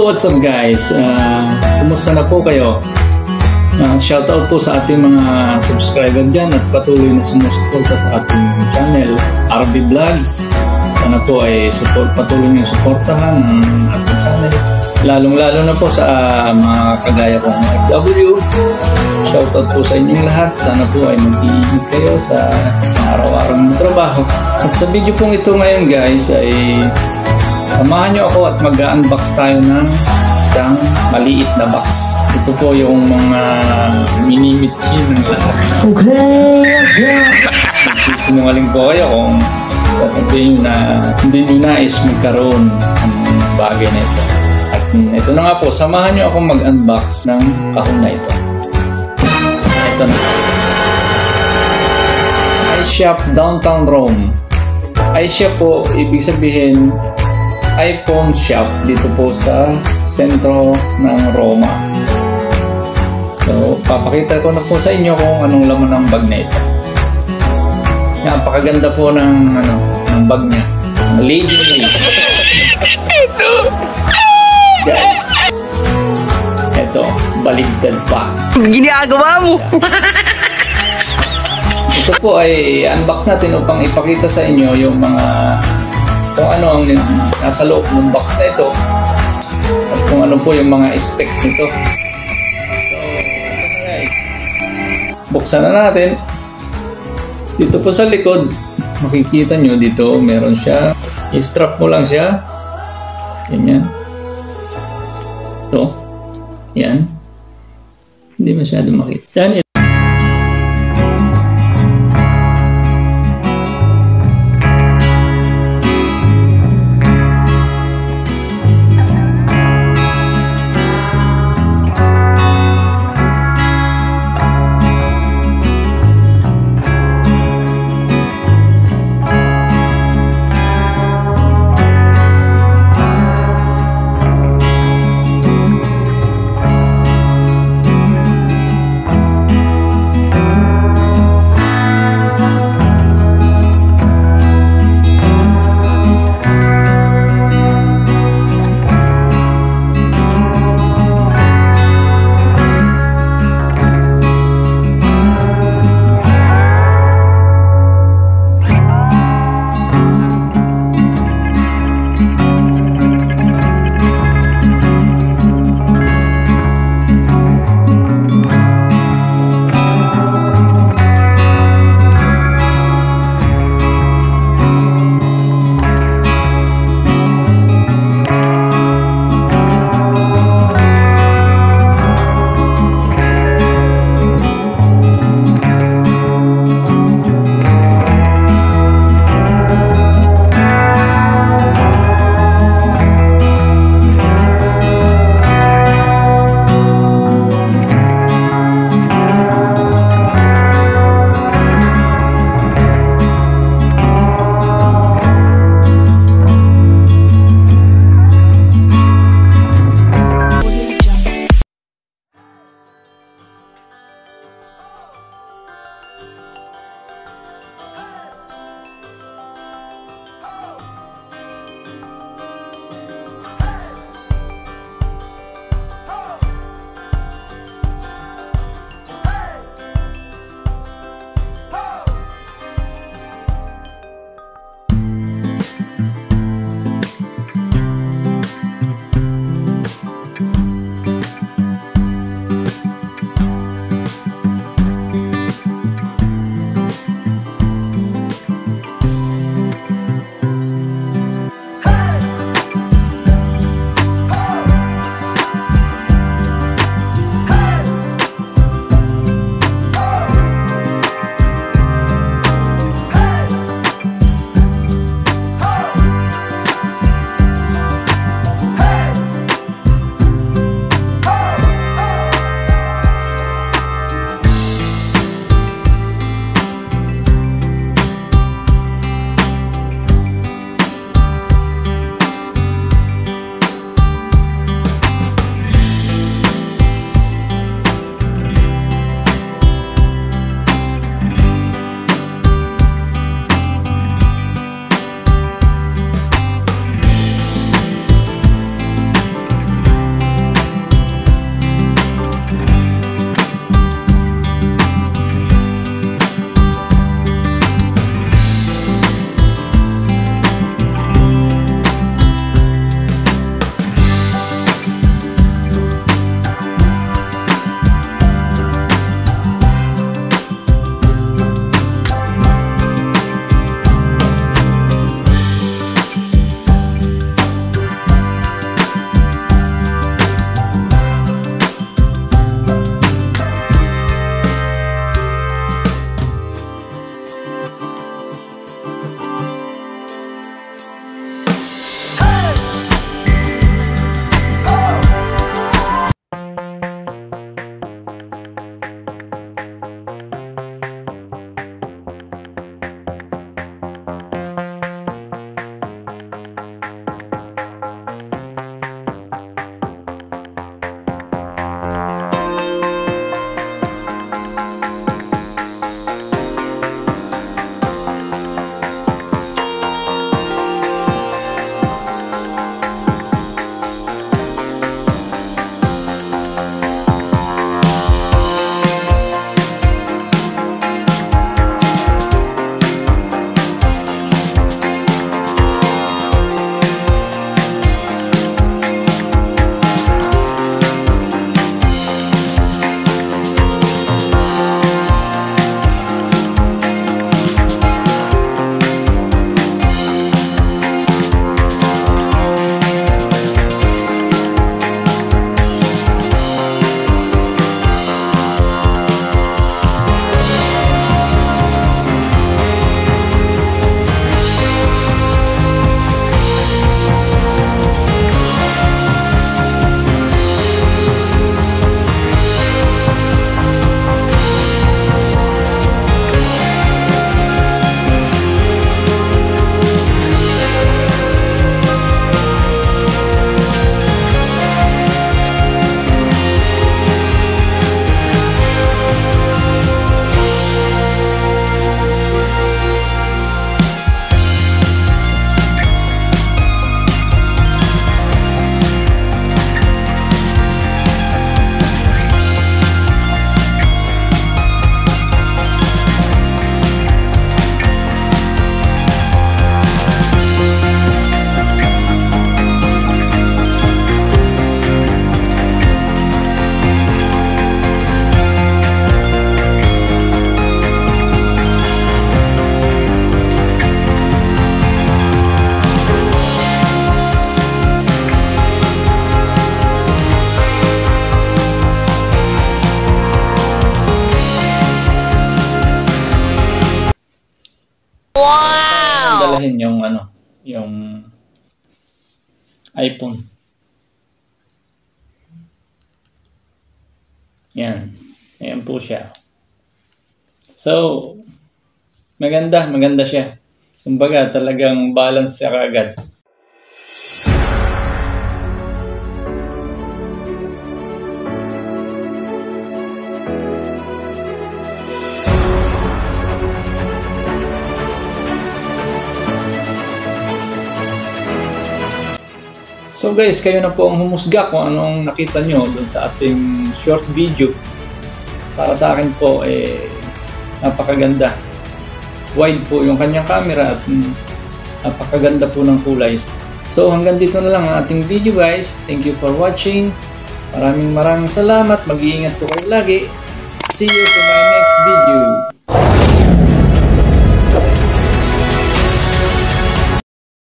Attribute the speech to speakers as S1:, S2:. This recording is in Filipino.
S1: what's up guys? Kumusta na po kayo? Shoutout po sa ating mga subscriber dyan at patuloy na sumusuporta sa ating channel, RB Vlogs. Sana po ay patuloy nyo suportahan ang ating channel. Lalong-lalo na po sa mga kagaya kong FW. Shoutout po sa inyong lahat. Sana po ay mag-iingat kayo sa araw-araw ng trabaho. At sa video pong ito ngayon guys ay samahan nyo ako at mag-unbox tayo ng isang maliit na box. Ito po yung mga mini-mitsi ng lahat. Okay, let's go! Sinungaling po kayo kung sasabihin nyo na hindi nyo nais magkaroon ng bagay na ito. At ito na nga po, samahan nyo ako mag-unbox ng kahon na ito. Ito na. iShop Downtown Rome. iShop po, ibig sabihin iPhone shop dito po sa sentro ng Roma. So, papakita ko na po sa inyo kung anong laman ng bag na ito. Napakaganda po ng bag niya. Lady made. Guys, ito, baligtad pa.
S2: Ginagawa mo.
S1: Ito po ay unbox natin upang ipakita sa inyo yung mga kung ano ang nasa loob ng box na ito at kung ano po yung mga specs nito. So, ito na guys. Buksan na natin. Dito po sa likod, makikita nyo dito, meron siya. I-strap mo lang siya. Ganyan. Ito. Yan. Hindi masyado makita. Yan. pagandahin yung yung iPhone. Yan. Ayan po siya. So, maganda siya. Kumbaga, talagang balance siya kaagad. So guys, kayo na po ang humusga kung anong nakita nyo dun sa ating short video. Para sa akin po, napakaganda. Wide po yung kanyang camera at napakaganda po ng kulay. So hanggang dito na lang ang ating video guys. Thank you for watching. Maraming salamat. Mag-iingat po kayo lagi. See you to my next video.